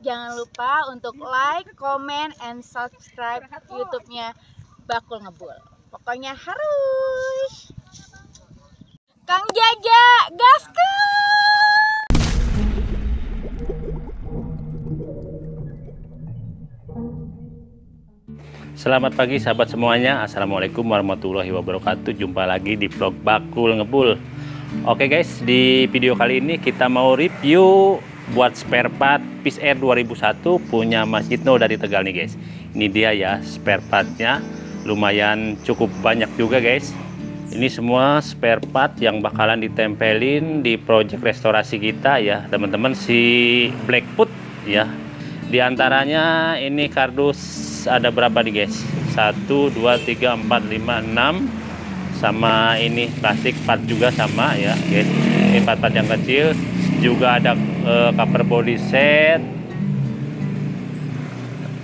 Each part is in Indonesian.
Jangan lupa untuk like, comment, and subscribe YouTube-nya Bakul Ngebul. Pokoknya harus. Kang Jaja, gaskeun! Selamat pagi sahabat semuanya. Assalamualaikum warahmatullahi wabarakatuh. Jumpa lagi di vlog Bakul Ngebul. Oke guys, di video kali ini kita mau review buat spare part Peace Air 2001 punya Mas Yitno dari Tegal nih guys. Ini dia ya spare partnya, lumayan cukup banyak juga guys. Ini semua spare part yang bakalan ditempelin di project restorasi kita ya teman-teman, si Blackfoot ya. Di antaranya ini kardus ada berapa nih guys? 1, 2, 3, 4, 5, 6. Sama ini plastik part juga sama ya guys. Ini part-part yang kecil. Juga ada cover body set.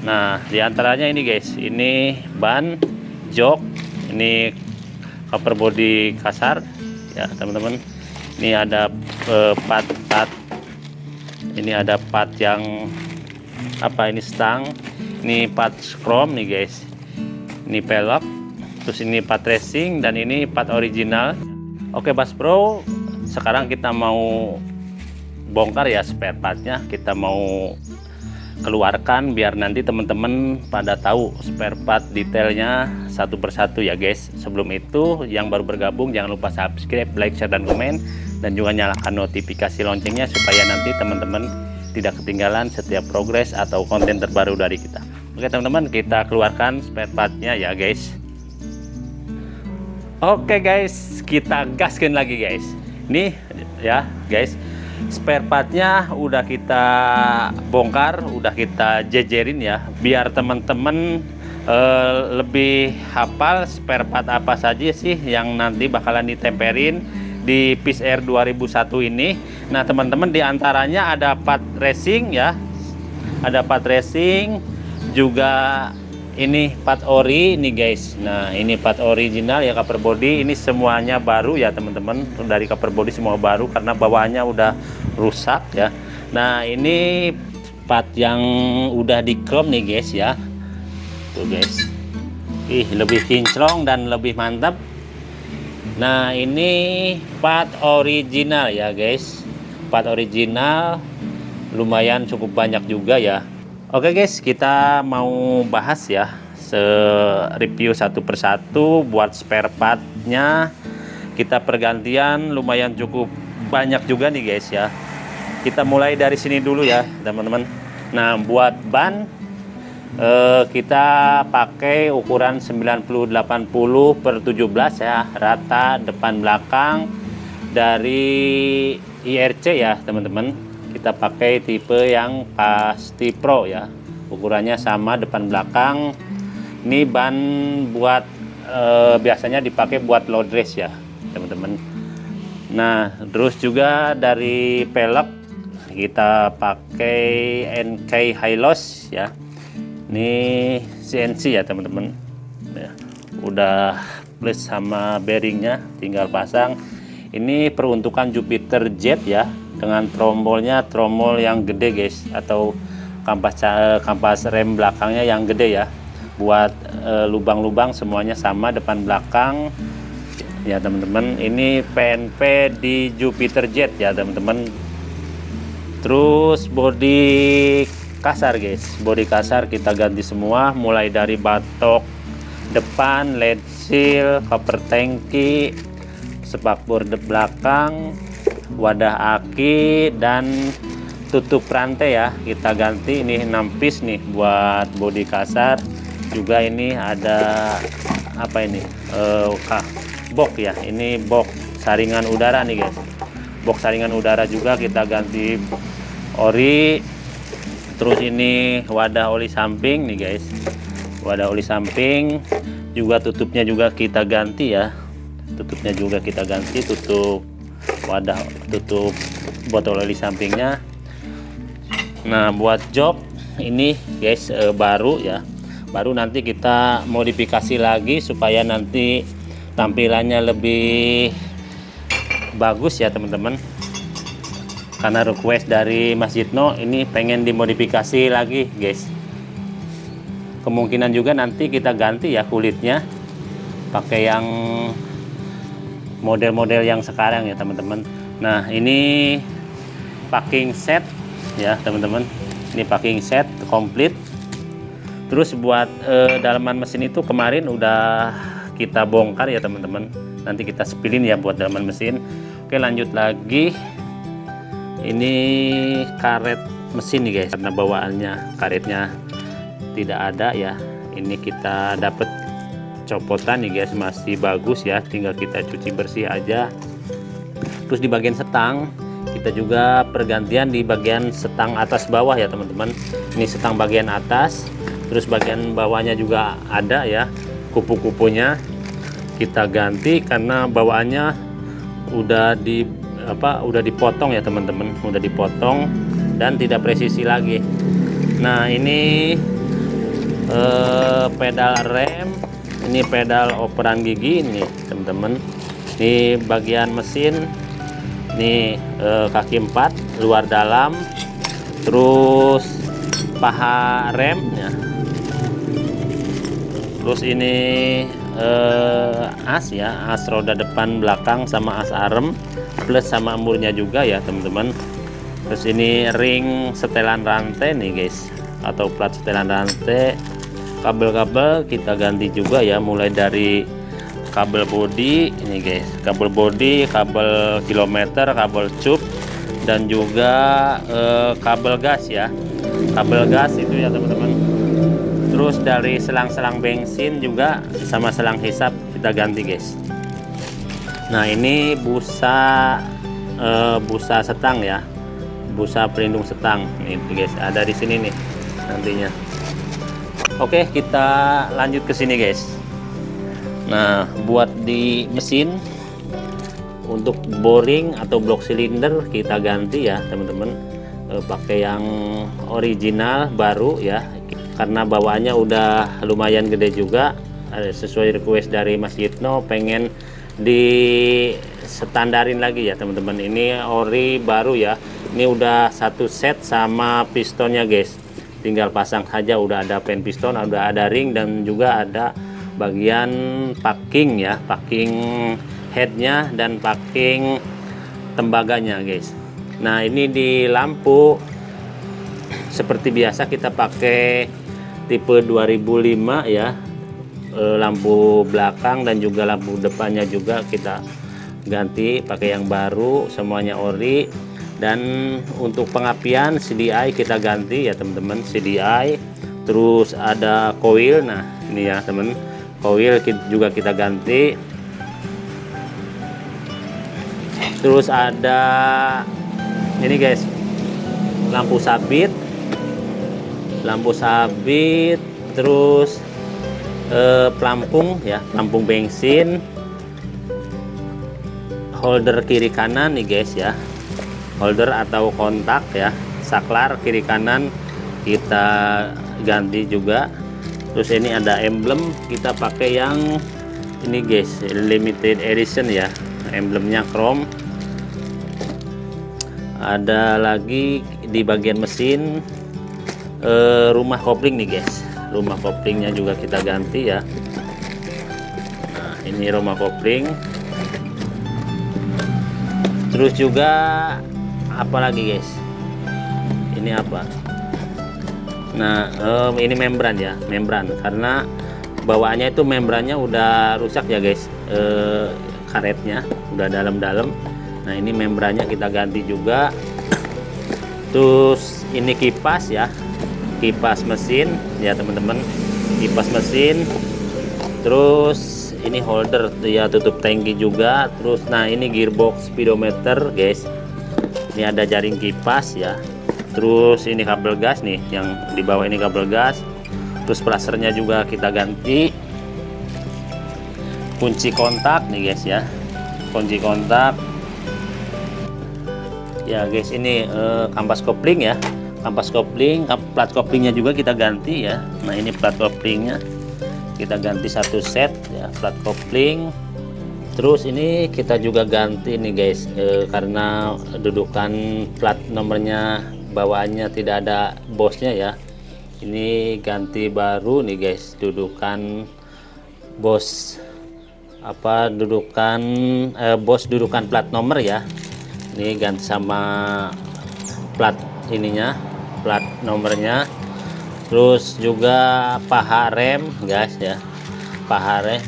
Nah, diantaranya ini guys, ini ban, jok, ini cover body kasar ya teman-teman. Ini ada part-part, ini ada part yang apa ini stang, ini part chrome nih guys, ini pelek, terus ini part racing, dan ini part original. Oke Bas Bro, sekarang kita mau bongkar ya spare partnya, kita mau keluarkan biar nanti teman-teman pada tahu spare part detailnya satu persatu ya guys. Sebelum itu yang baru bergabung jangan lupa subscribe, like, share, dan komen, dan juga nyalakan notifikasi loncengnya supaya nanti teman-teman tidak ketinggalan setiap progres atau konten terbaru dari kita. Oke teman-teman, kita keluarkan spare partnya ya guys. Oke guys, kita gaskin lagi guys. Nih ya guys, spare partnya udah kita bongkar, udah kita jejerin ya, biar teman-teman lebih hafal spare part apa saja sih yang nanti bakalan ditempelin di Peace Air 2001 ini. Nah teman-teman, diantaranya ada part racing ya, ada part racing, juga ini part ori nih guys. Nah ini part original ya, cover body ini semuanya baru ya teman-teman. Dari cover body semua baru karena bawaannya udah rusak ya. Nah ini part yang udah di chrome nih guys ya, tuh guys, lebih kinclong dan lebih mantap. Nah ini part original ya guys, part original lumayan cukup banyak juga ya. Oke guys, kita mau bahas ya review satu persatu buat spare partnya. Kita pergantian, lumayan cukup banyak juga nih guys ya. Kita mulai dari sini dulu ya teman-teman. Nah buat ban kita pakai ukuran 90/80/17 ya, rata depan belakang dari IRC ya teman-teman. Kita pakai tipe yang pasti pro ya, ukurannya sama depan belakang. Ini ban buat biasanya dipakai buat load race ya teman-teman. Nah terus juga dari pelek kita pakai NK Hilos ya, ini CNC ya teman-teman ya, udah plus sama bearingnya tinggal pasang. Ini peruntukan Jupiter Jet ya, dengan trombolnya trombol yang gede guys, atau kampas rem belakangnya yang gede ya. Buat lubang-lubang semuanya sama depan belakang ya teman-teman. Ini PNP di Jupiter Jet ya teman-teman. Terus bodi kasar guys, bodi kasar kita ganti semua, mulai dari batok depan, led seal, cover tangki, spakbor belakang, wadah aki, dan tutup rantai ya kita ganti. Ini 6 piece nih buat bodi kasar. Juga ini ada apa ini, box ya, ini box saringan udara nih guys. Box saringan udara juga kita ganti ori. Terus ini wadah oli samping nih guys, wadah oli samping juga, tutupnya juga kita ganti ya, tutupnya juga kita ganti, tutup wadah, tutup botol oli sampingnya. Nah buat jok ini guys baru ya, baru nanti kita modifikasi lagi supaya nanti tampilannya lebih bagus ya teman-teman. karena request dari Mas Yitno ini pengen dimodifikasi lagi guys. Kemungkinan juga nanti kita ganti ya kulitnya pakai yang model-model yang sekarang ya teman-teman. Nah ini packing set ya teman-teman, ini packing set komplit. Terus buat dalaman mesin itu kemarin udah kita bongkar ya teman-teman, nanti kita spillin ya buat dalaman mesin. Oke, lanjut lagi. Ini karet mesin nih guys, karena bawaannya karetnya tidak ada ya, ini kita dapat copotan nih guys, masih bagus ya, tinggal kita cuci bersih aja. Terus di bagian setang kita juga pergantian di bagian setang atas bawah ya teman-teman. Ini setang bagian atas, terus bagian bawahnya juga ada ya, kupu-kupunya kita ganti karena bawaannya udah dipotong ya teman-teman, udah dipotong dan tidak presisi lagi. Nah ini pedal rem, ini pedal operan gigi nih teman-teman. Ini bagian mesin, ini kaki 4 luar dalam, terus paha remnya, terus ini as ya, as roda depan belakang sama as arem plus sama emburnya juga ya teman-teman. Terus ini ring setelan rantai nih guys, atau plat setelan rantai. Kabel-kabel kita ganti juga ya, mulai dari kabel bodi ini guys, kabel bodi, kabel kilometer, kabel cup, dan juga kabel gas ya, kabel gas itu ya teman-teman. Terus dari selang-selang bensin juga sama selang hisap kita ganti guys. Nah ini busa busa setang ya, busa pelindung setang ini guys, ada di sini nih nantinya. Oke, kita lanjut ke sini guys. Nah buat di mesin untuk boring atau blok silinder kita ganti ya teman-teman, pakai yang original baru ya, karena bawaannya udah lumayan gede juga, sesuai request dari Mas Yitno pengen di standarin lagi ya teman-teman. Ini ori baru ya, ini udah satu set sama pistonnya guys, tinggal pasang saja, udah ada pen piston, udah ada ring, dan juga ada bagian packing ya, packing headnya dan packing tembaganya guys. Nah ini di lampu seperti biasa kita pakai tipe 2005 ya, lampu belakang dan juga lampu depannya juga kita ganti pakai yang baru, semuanya ori. Dan untuk pengapian CDI kita ganti ya teman-teman, CDI. Terus ada coil, nah ini ya teman, coil juga kita ganti. Terus ada ini guys, lampu sabit, terus pelampung ya, pelampung bensin, holder kiri kanan nih guys ya, holder atau kontak ya, saklar kiri kanan kita ganti juga. Terus ini ada emblem, kita pakai yang ini guys, limited edition ya, emblemnya chrome. Ada lagi di bagian mesin rumah kopling nih guys, rumah koplingnya juga kita ganti ya. Nah ini rumah kopling. Terus juga apa lagi guys, ini apa, nah ini membran ya, membran, karena bawaannya itu membrannya udah rusak ya guys, karetnya udah dalam-dalam. Nah ini membrannya kita ganti juga. Terus ini kipas ya, kipas mesin ya teman-teman, kipas mesin. Terus ini holder ya, tutup tangki juga. Terus nah ini gearbox speedometer guys, ini ada jaring kipas ya. Terus ini kabel gas nih, yang di bawah ini kabel gas. Terus plasternya juga kita ganti. Kunci kontak nih guys ya, kunci kontak ya guys. Ini kampas kopling ya, kampas kopling, plat koplingnya juga kita ganti ya. Nah ini plat koplingnya kita ganti satu set ya, plat kopling. Terus ini kita juga ganti nih guys, karena dudukan plat nomornya bawaannya tidak ada bosnya ya. Ini ganti baru nih guys, dudukan bos bos dudukan plat nomor ya. Ini ganti sama plat ininya, plat nomornya. Terus juga paha rem guys ya, paha rem.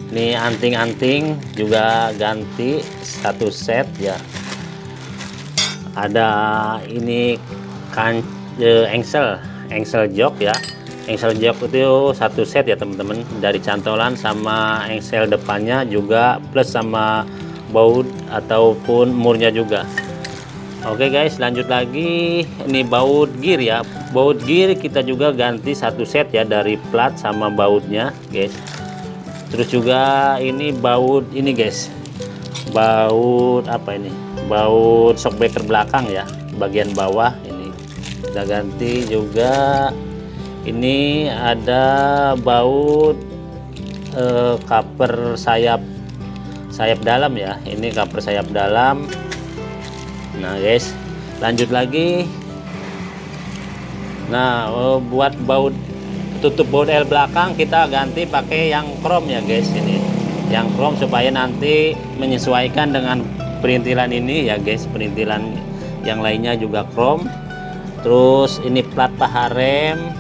Ini anting-anting juga ganti satu set ya. Ada ini kan engsel jok ya. Engsel jok itu satu set ya teman-teman, dari cantolan sama engsel depannya juga, plus sama baut ataupun murnya juga. Oke guys, lanjut lagi. Ini baut gear ya. Baut gear kita juga ganti satu set ya, dari plat sama bautnya guys. Terus juga ini baut ini guys, baut apa ini, baut shockbreaker belakang ya, bagian bawah ini kita ganti juga. Ini ada baut cover sayap dalam ya, ini cover sayap dalam. Nah guys, lanjut lagi. Nah buat baut tutup bodel belakang kita ganti pakai yang chrome ya guys. Ini yang chrome supaya nanti menyesuaikan dengan perintilan ini ya guys, perintilan yang lainnya juga chrome. Terus ini plat paha rem,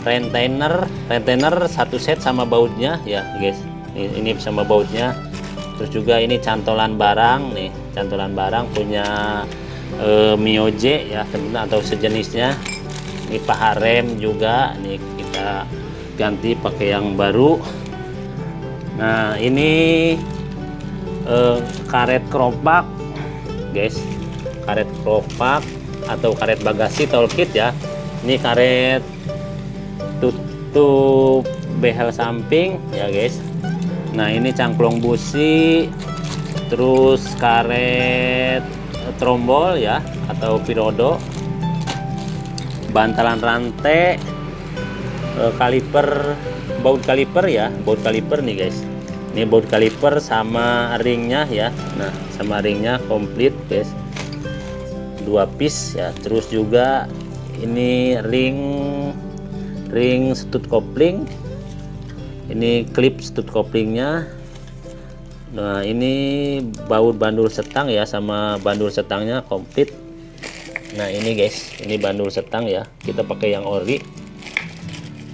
retainer satu set sama bautnya ya guys, ini sama bautnya. Terus juga ini cantolan barang nih, cantolan barang punya Mioje ya teman-teman atau sejenisnya. Ini paha rem juga nih kita ganti pakai yang baru. Nah ini karet keropak guys, karet keropak atau karet bagasi tall kit ya. Ini karet tutup behel samping ya guys. Nah ini cangklong busi, terus karet trombol ya atau pirodo, bantalan rantai, kaliper, baut kaliper ya, baut kaliper nih guys. Ini baut kaliper sama ringnya ya. Nah sama ringnya komplit guys, 2 piece ya. Terus juga ini ring stud kopling, ini klip stud koplingnya. Nah ini baut bandul setang ya, sama bandul setangnya komplit. Nah ini guys, ini bandul setang ya, kita pakai yang ori.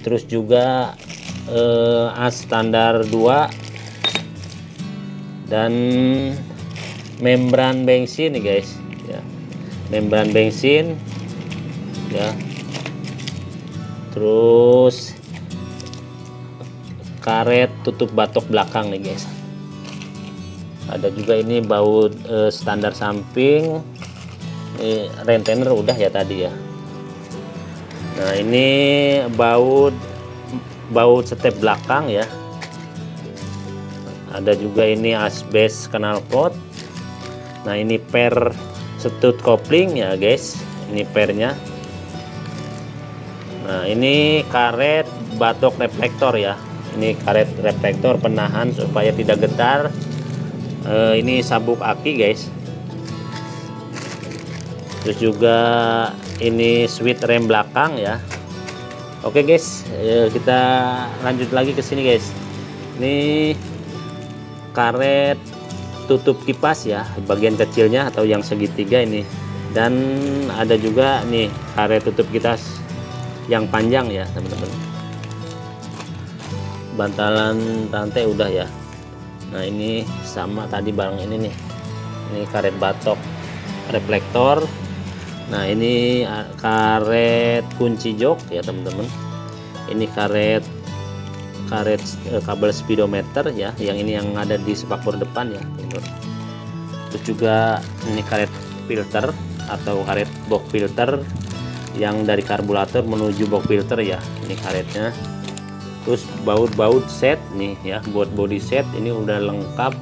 Terus juga as standar 2 dan membran bensin nih guys ya, membran bensin ya. Terus karet tutup batok belakang nih guys. Ada juga ini baut standar samping, retainer udah ya tadi ya. Nah ini baut step belakang ya. Ada juga ini asbes knalpot. Nah ini per stud kopling ya guys, ini pernya. Nah ini karet batok reflektor ya, ini karet reflektor penahan supaya tidak getar. Ini sabuk aki guys. Terus juga ini switch rem belakang ya. Oke guys, kita lanjut lagi ke sini guys. Ini karet tutup kipas ya, bagian kecilnya atau yang segitiga ini. Dan ada juga nih karet tutup kipas yang panjang ya teman-teman. Bantalan rantai udah ya. Nah ini sama tadi barang ini nih, ini karet batok reflektor. Nah ini karet kunci jok ya teman-teman. Ini karet kabel speedometer ya, yang ini yang ada di spakbor depan ya teman-teman. Terus juga ini karet filter atau karet box filter yang dari karburator menuju box filter ya, ini karetnya. Terus baut set nih ya, buat body set ini udah lengkap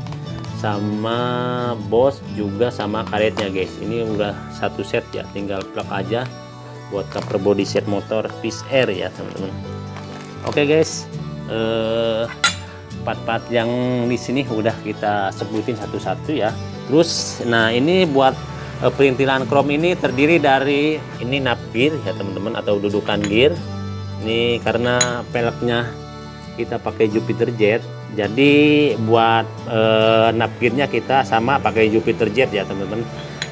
sama bos juga sama karetnya guys. Ini udah satu set ya, tinggal plug aja buat cover body set motor Fish Air ya teman-teman. Oke guys, part-part yang di sini udah kita sebutin satu-satu ya. Terus nah ini buat perintilan chrome ini terdiri dari ini nap gear ya teman-teman, atau dudukan gear. Ini karena peleknya kita pakai Jupiter Jet, jadi buat nap gearnya kita sama pakai Jupiter Jet ya teman-teman.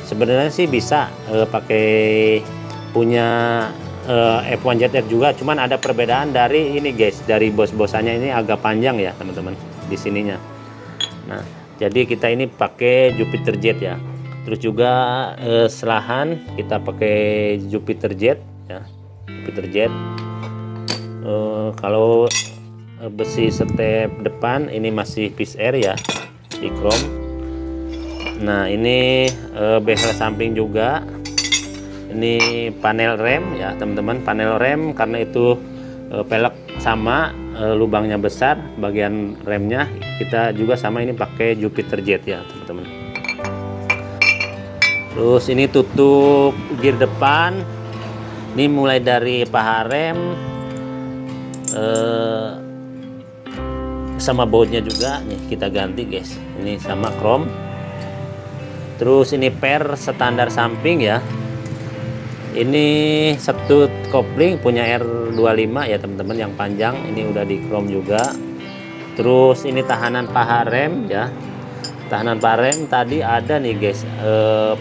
Sebenarnya sih bisa pakai punya F1 ZR juga, cuman ada perbedaan dari ini guys, dari bos-bosannya ini agak panjang ya teman-teman di sininya. Nah jadi kita ini pakai Jupiter Jet ya. Terus juga selahan kita pakai Jupiter Jet ya, Jupiter Jet. Kalau besi step depan ini masih Peace Air ya, di chrome. Nah ini behel samping juga, ini panel rem ya teman-teman, panel rem karena itu pelek sama, lubangnya besar, bagian remnya kita juga sama ini pakai Jupiter Jet ya teman-teman. Terus ini tutup gear depan, ini mulai dari paha rem sama bautnya juga nih kita ganti guys, ini sama chrome. Terus ini per standar samping ya, ini setut kopling punya R25 ya teman-teman yang panjang, ini udah di chrome juga. Terus ini tahanan paha rem ya, tahanan paha rem tadi ada nih guys,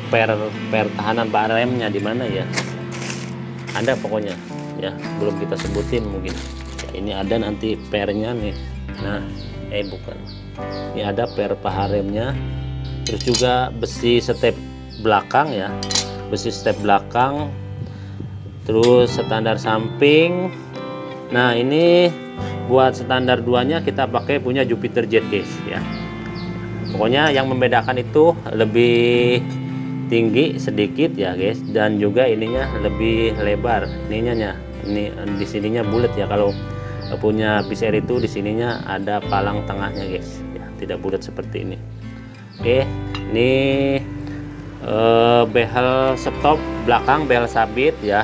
per tahanan paha remnya di mana ya, ada pokoknya ya, belum kita sebutin mungkin ya, ini ada nanti pernya nih. Nah bukan, ini ada per paha remnya. Terus juga besi step belakang ya, besi step belakang. Terus standar samping. Nah ini buat standar 2-nya kita pakai punya Jupiter Jet guys ya. Pokoknya yang membedakan itu lebih tinggi sedikit ya guys, dan juga ininya lebih lebar ininya. Ini di sininya bulat ya, kalau punya Peace Air itu di sininya ada palang tengahnya guys ya, tidak bulat seperti ini. Oke, ini behel stop belakang, behel sabit ya.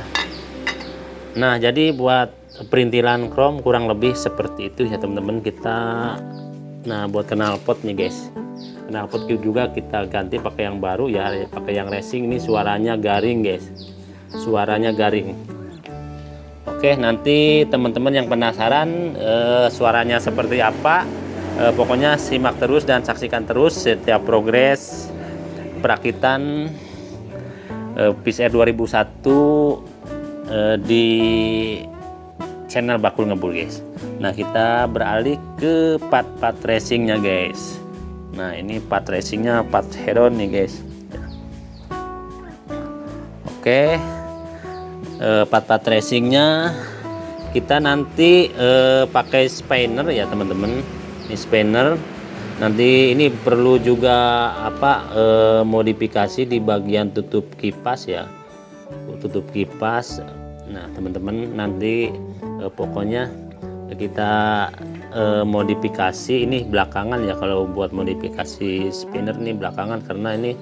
Nah jadi buat perintilan chrome kurang lebih seperti itu ya teman-teman kita. Nah buat knalpot nih guys, knalpot juga kita ganti pakai yang baru ya, pakai yang racing. Ini suaranya garing guys, suaranya garing. Oke, nanti teman-teman yang penasaran suaranya seperti apa, pokoknya simak terus dan saksikan terus setiap progres perakitan Peace Air 2001 di channel Bakul Ngebul guys. Nah kita beralih ke part racingnya guys. Nah ini part racingnya, part head-on nih guys. Oke, part racingnya kita nanti pakai spinner ya teman-teman. Ini spinner. Nanti ini perlu juga modifikasi di bagian tutup kipas ya, tutup kipas. Nah teman-teman nanti pokoknya kita modifikasi ini belakangan ya, kalau buat modifikasi spinner ini belakangan, karena ini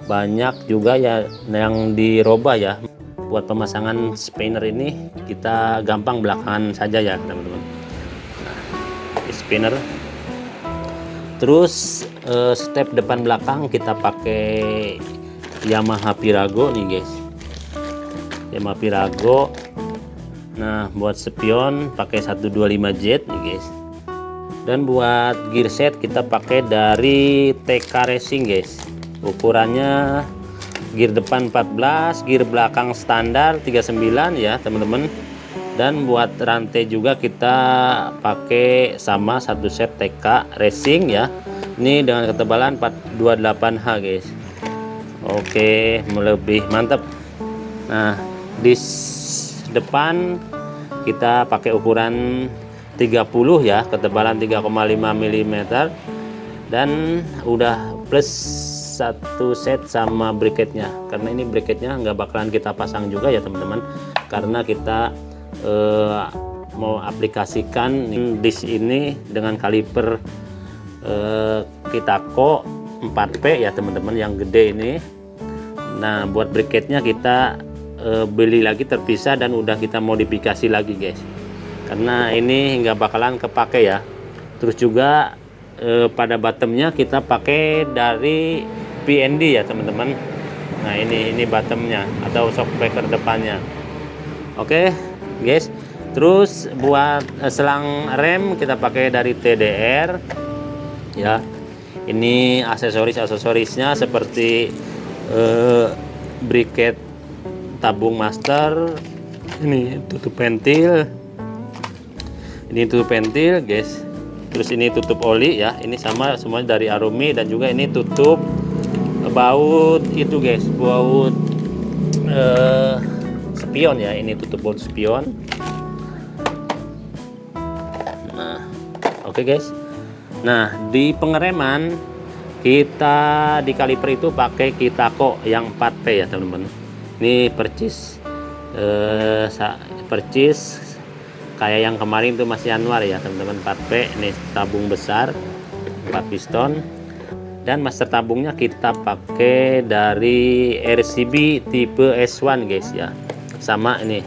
banyak juga ya yang dirubah ya. Buat pemasangan spinner ini kita gampang belakangan saja ya teman-teman. Nah, spinner. Terus step depan belakang kita pakai Yamaha Pirago nih guys, Yamaha Pirago. Nah buat spion pakai 125Z nih guys, dan buat gear set kita pakai dari TK Racing guys. Ukurannya gear depan 14, gear belakang standar 39 ya teman-teman. Dan buat rantai juga kita pakai sama satu set TK Racing ya, ini dengan ketebalan 428H guys. Oke, lebih mantap. Nah di depan kita pakai ukuran 30 ya, ketebalan 3,5 mm, dan udah plus satu set sama bracketnya, karena ini bracketnya nggak bakalan kita pasang juga ya teman-teman, karena kita mau aplikasikan disk ini dengan kaliper Kitako 4P ya teman-teman, yang gede ini. Nah buat bracketnya kita beli lagi terpisah dan udah kita modifikasi lagi guys, karena ini nggak bakalan kepake ya. Terus juga pada bottomnya kita pakai dari PND ya teman-teman. Nah ini bottomnya atau shockbreaker depannya. Oke guys, terus buat selang rem kita pakai dari TDR ya. Ini aksesorisnya seperti bracket tabung master, ini tutup ventil, guys. Terus ini tutup oli ya, ini sama semuanya dari Arumi, dan juga ini tutup baut itu guys, baut spion ya, ini tutup baut spion. Nah oke guys. Nah di pengereman kita di kaliper itu pakai Kitako yang 4P ya teman-teman. Ini percis kayak yang kemarin tuh Mas Yanwar ya teman-teman, 4P. Ini tabung besar 4 piston, dan master tabungnya kita pakai dari RCB tipe S1 guys ya. Sama ini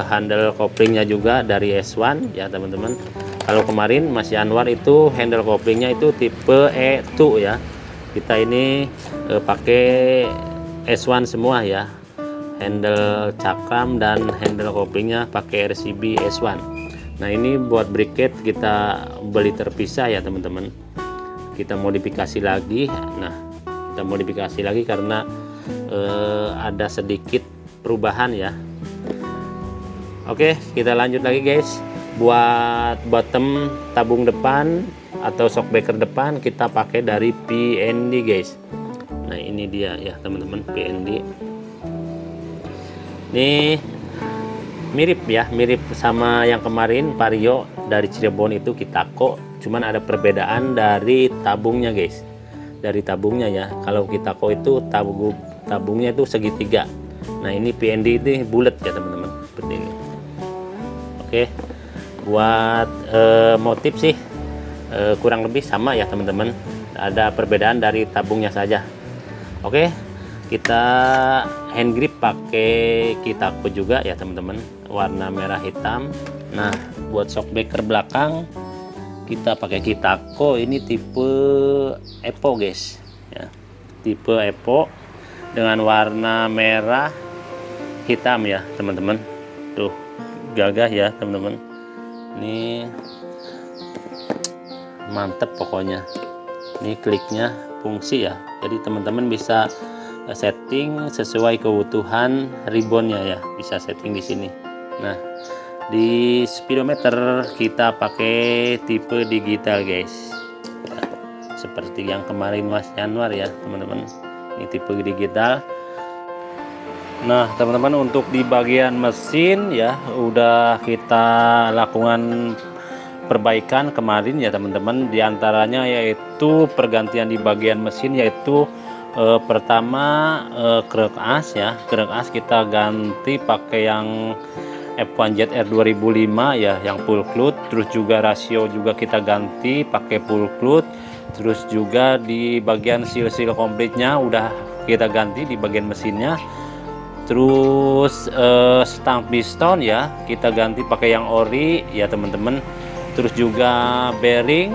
handle couplingnya juga dari S1 ya teman-teman. Kalau kemarin Mas Yanwar itu handle couplingnya itu tipe E2 ya. Kita ini pakai S1 semua ya. Handle cakram dan handle couplingnya pakai RCB S1. Nah ini buat bracket kita beli terpisah ya teman-teman. Kita modifikasi lagi. Nah kita modifikasi lagi karena ada sedikit perubahan ya. Oke kita lanjut lagi guys. Buat bottom tabung depan atau shockbreaker depan kita pakai dari PND guys. Nah ini dia ya teman-teman, PND. Ini mirip ya, mirip sama yang kemarin Vario dari Cirebon itu Kitako, cuman ada perbedaan dari tabungnya guys. Dari tabungnya ya, kalau Kitako itu tabungnya itu segitiga. Nah ini PND ini bulat ya teman-teman, seperti ini. Oke, buat motif sih kurang lebih sama ya teman-teman. Ada perbedaan dari tabungnya saja. Oke, kita hand grip pakai Kitako juga ya teman-teman, warna merah hitam. Nah buat shockbreaker belakang kita pakai Kitako, ini tipe Epo guys ya, tipe Epo dengan warna merah hitam ya teman-teman. Tuh gagah ya teman-teman, ini mantep pokoknya. Ini kliknya fungsi ya, jadi teman-teman bisa setting sesuai kebutuhan ribbonnya ya, bisa setting di sini. Nah di speedometer kita pakai tipe digital guys ya, seperti yang kemarin Mas Yanwar ya teman-teman, ini tipe digital. Nah teman-teman, untuk di bagian mesin ya udah kita lakukan perbaikan kemarin ya teman-teman. Diantaranya yaitu pergantian di bagian mesin, yaitu pertama krek as ya, krek as kita ganti pakai yang F1ZR 2005 ya, yang full cloth. Terus juga rasio juga kita ganti pakai full cloth. Terus juga di bagian seal komplitnya udah kita ganti di bagian mesinnya. Terus stang piston ya kita ganti pakai yang ori ya teman-teman. Terus juga bearing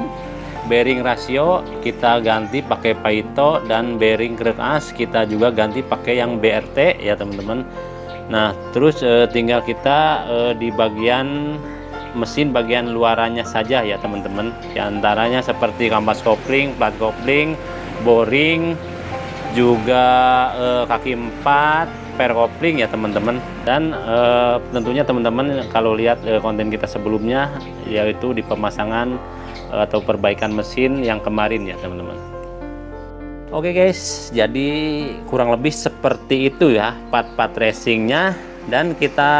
rasio kita ganti pakai Paito, dan bearing krek as kita juga ganti pakai yang BRT ya teman-teman. Nah terus tinggal kita di bagian mesin bagian luarannya saja ya teman-teman. Di antaranya seperti kampas kopling, plat kopling, boring, juga kaki 4, per kopling ya teman-teman. Dan tentunya teman-teman kalau lihat konten kita sebelumnya, yaitu di pemasangan atau perbaikan mesin yang kemarin ya teman-teman. Oke guys, jadi kurang lebih seperti itu ya part-part racingnya. Dan kita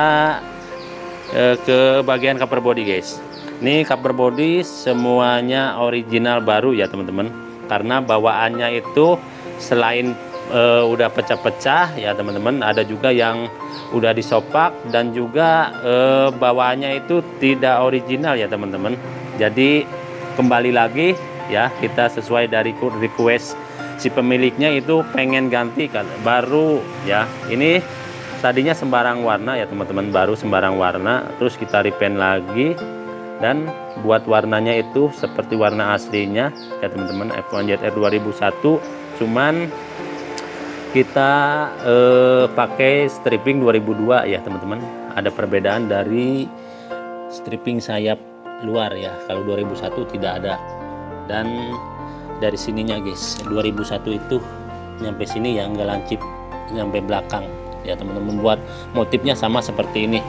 ke bagian cover body guys. Ini cover body semuanya original baru ya teman-teman, karena bawaannya itu selain udah pecah-pecah ya teman-teman, ada juga yang udah disopak, dan juga bawaannya itu tidak original ya teman-teman. Jadi kembali lagi ya, kita sesuai dari request si pemiliknya itu pengen ganti kan baru ya. Ini tadinya sembarang warna ya teman-teman, baru sembarang warna, terus kita repaint lagi Dan buat warnanya itu seperti warna aslinya ya teman-teman, F1ZR 2001, cuman kita pakai stripping 2002 ya teman-teman. Ada perbedaan dari stripping sayap luar ya, kalau 2001 tidak ada. Dan dari sininya guys, 2001 itu nyampe sini ya, nggak lancip nyampe belakang ya teman-teman. Buat motifnya sama seperti ini,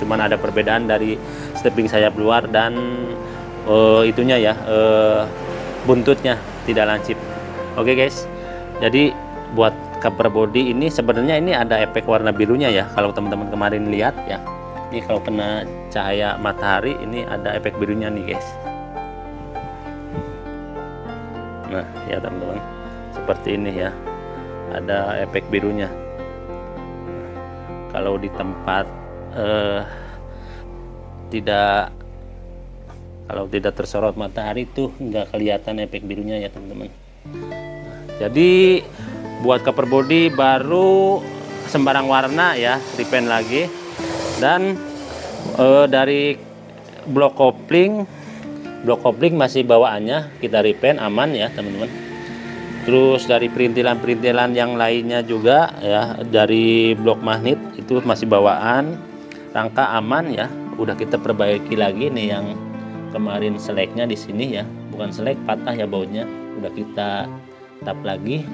cuman ada perbedaan dari stripping sayap luar dan itunya ya, buntutnya tidak lancip. Oke guys, jadi buat cover body ini sebenarnya ini ada efek warna birunya ya, kalau teman-teman kemarin lihat ya. Ini kalau kena cahaya matahari ini ada efek birunya nih guys. Nah ya teman-teman, seperti ini ya, ada efek birunya. Kalau di tempat kalau tidak tersorot matahari tuh nggak kelihatan efek birunya ya teman-teman. Jadi buat cover body baru sembarang warna ya, repaint lagi. Dan dari blok kopling masih bawaannya kita repaint aman ya teman-teman. Terus dari perintilan-perintilan yang lainnya juga ya, dari blok magnet itu masih bawaan, rangka aman ya. Udah kita perbaiki lagi nih yang kemarin seleknya di sini ya, bukan selek, patah ya bautnya, udah kita tap lagi.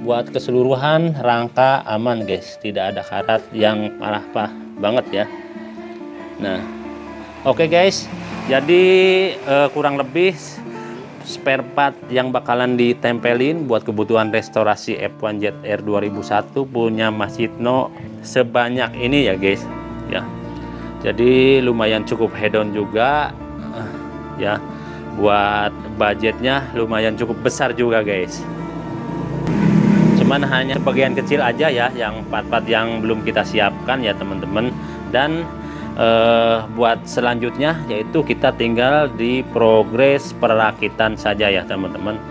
Buat keseluruhan rangka aman guys, tidak ada karat yang parah banget ya. Nah oke guys, jadi kurang lebih spare part yang bakalan ditempelin buat kebutuhan restorasi F1ZR 2001 punya Mas Yitno sebanyak ini ya guys ya. Jadi lumayan cukup hedon juga ya, buat budgetnya lumayan cukup besar juga guys. Cuman hanya bagian kecil aja ya yang part-part yang belum kita siapkan ya teman-teman. Dan buat selanjutnya yaitu kita tinggal di progres perakitan saja ya teman-teman.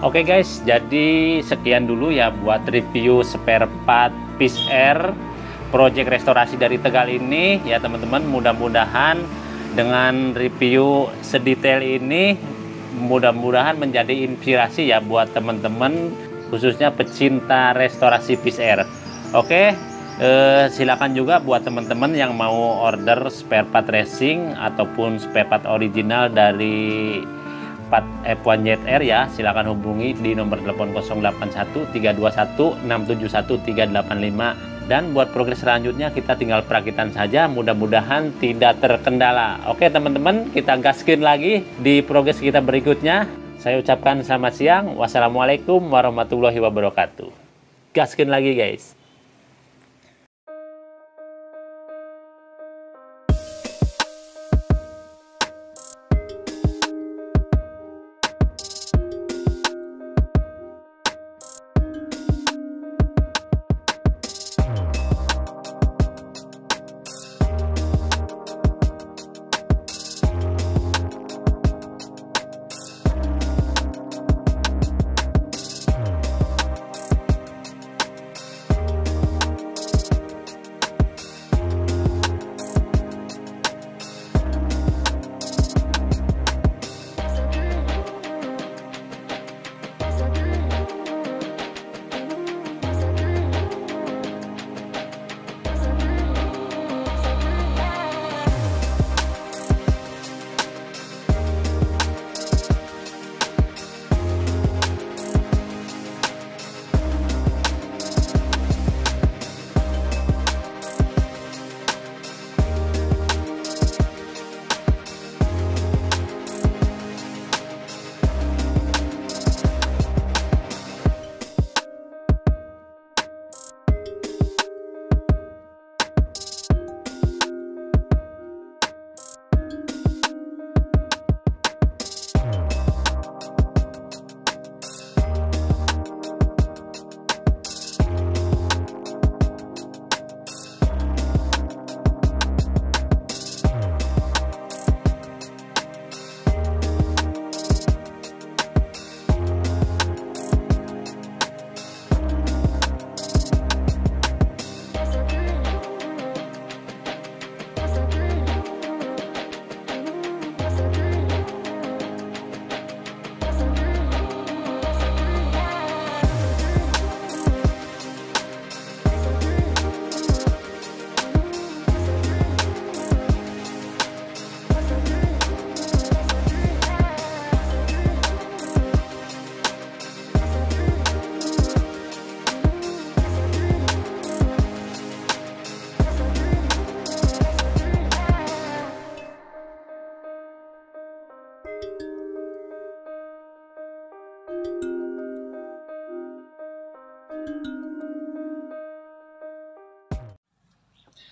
Oke guys, jadi sekian dulu ya buat review spare part Peace Air project restorasi dari Tegal ini ya teman-teman. Mudah-mudahan dengan review sedetail ini mudah-mudahan menjadi inspirasi ya buat teman-teman, khususnya pecinta restorasi Peace Air. Oke, silakan juga buat teman-teman yang mau order spare part racing ataupun spare part original dari part F1ZR ya, silakan hubungi di nomor telepon 081 321 671 385. Dan buat progres selanjutnya kita tinggal perakitan saja, mudah-mudahan tidak terkendala. Oke teman-teman, kita gaskin lagi di progres kita berikutnya. Saya ucapkan selamat siang. Wassalamualaikum warahmatullahi wabarakatuh. Gaskin lagi guys.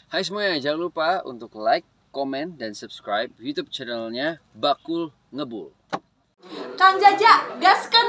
Hai semuanya, jangan lupa untuk like, komen, dan subscribe YouTube channelnya Bakul Ngebul. Kang Jaja, gaskan!